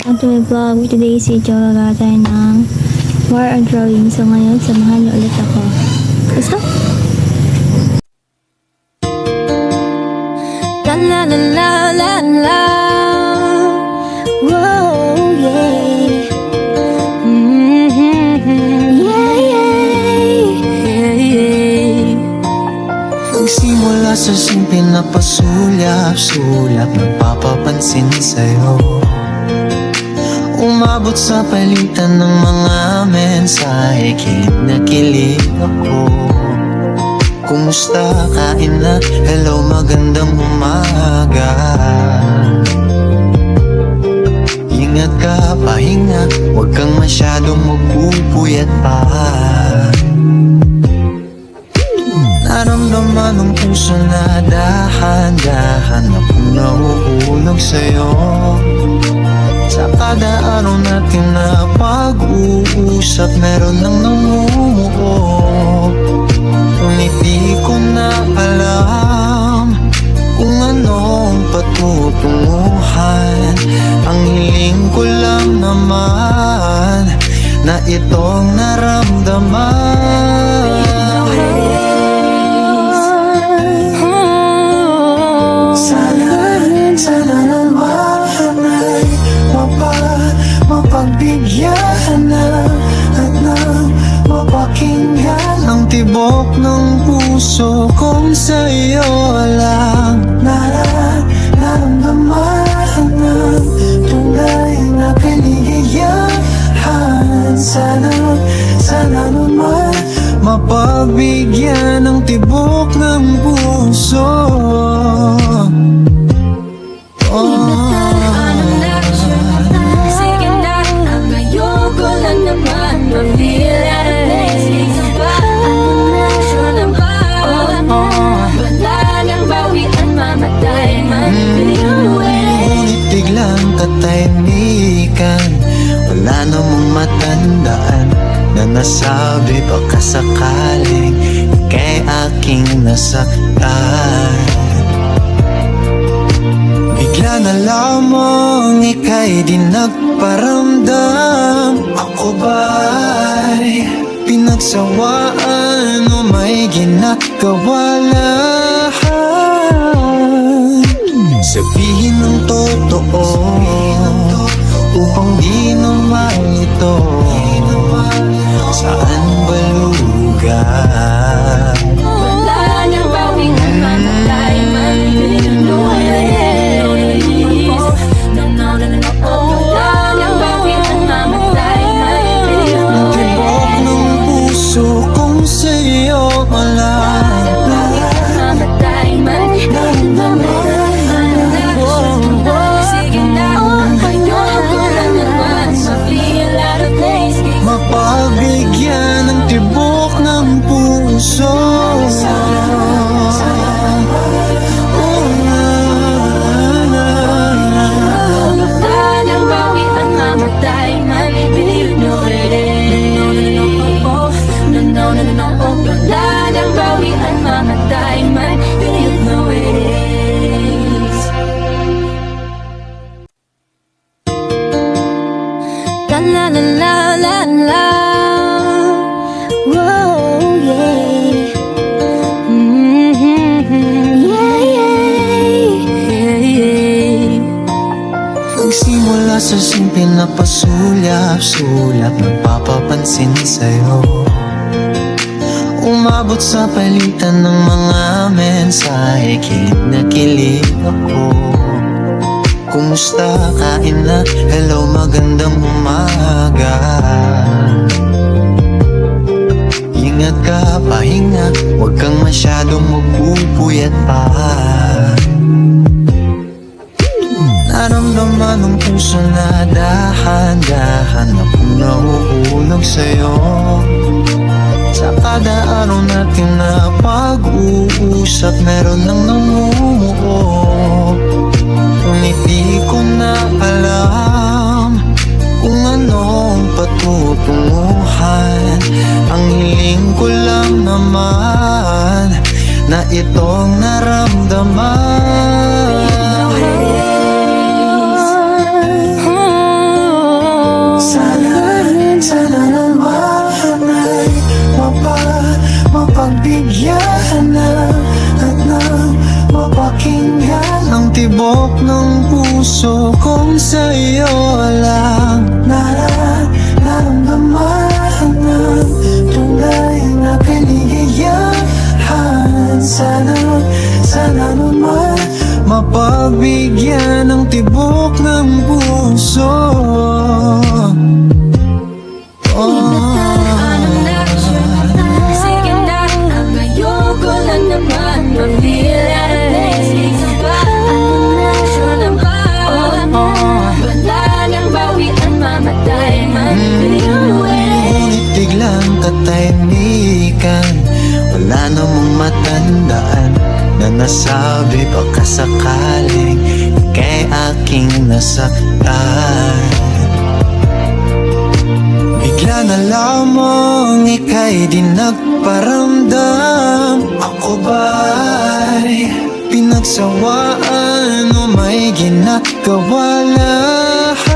Welcome to my vlog. Today is video gagawa tayo ng war or drawing. So ngayon, samahan niyo ulit ako. Let's go! La la la la la la. Whoa, yeah. Yeah, yeah. Yeah, yeah. Nagsimula sa simple na pasulyap-sulyap, nagpapapansin sa'yo. Umabot sa palitan ng mga mensahe, kilig na kilig ako. Kumusta, kain na, hello, magandang umaga. Ingat ka, pahinga, huwag kang masyadong magpupuyat pa. Naramdaman ng puso na dahan-dahan na kung nauunog sa'yo. Sa kada araw natin na pag-uusap, meron nang namumuo. Ngunit di ko na alam kung anong patutunguhan. Ang hiling ko lang naman na itong naramdaman. Sana naman ay mapagbigyan na at nang mapakinggan ang tibok ng puso kong sa'yo lang naramdaman ng tunay na kaligayahan. Sana naman mapagbigyan ng tibok ng puso. Katahimikan, wala namang matandaan na nasabi baka sakaling ika'y aking nasaktan. Bigla na lamang ika'y di nagparamdam. Ako ba'y pinagsawaan o may ginagawa lahat? Sabihin ng totoo upang di naman ito saan balugan. Wala nang bawing at mamatay man. Wala nang bawing at mamatay man. Ang tibok ng puso kong sa'yo lang Mamatay man. mapagbigyan ng tibok ng puso. La la la la la. Whoa, yeah. Yeah, yeah. Yeah. Nagsimula sa simple na pasulyap-sulyap, nagpapapansin sa'yo. Umabot sa palitan ng mga mensahe, kilig na kilig ako. Kumusta, kain na, hello, magandang umaga. Ingat ka, pahinga, huwag kang masyadong magpupuyat pa. Naramdaman ng puso na dahan-dahan na kung nauunog sa'yo. Sa kada araw natin na pag-uusap, meron nang namumuo. Ngunit di ko na alam kung anong patutunguhan. Ang hiling ko lang naman na itong naramdaman. matandaan na nasabi baka sakaling ika'y aking nasaktan. Bigla na lamang ika'y di nagparamdam. Ako ba'y pinagsawaan o may ginagawa lahat?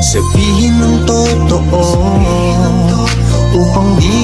Sabihin ng totoo upang di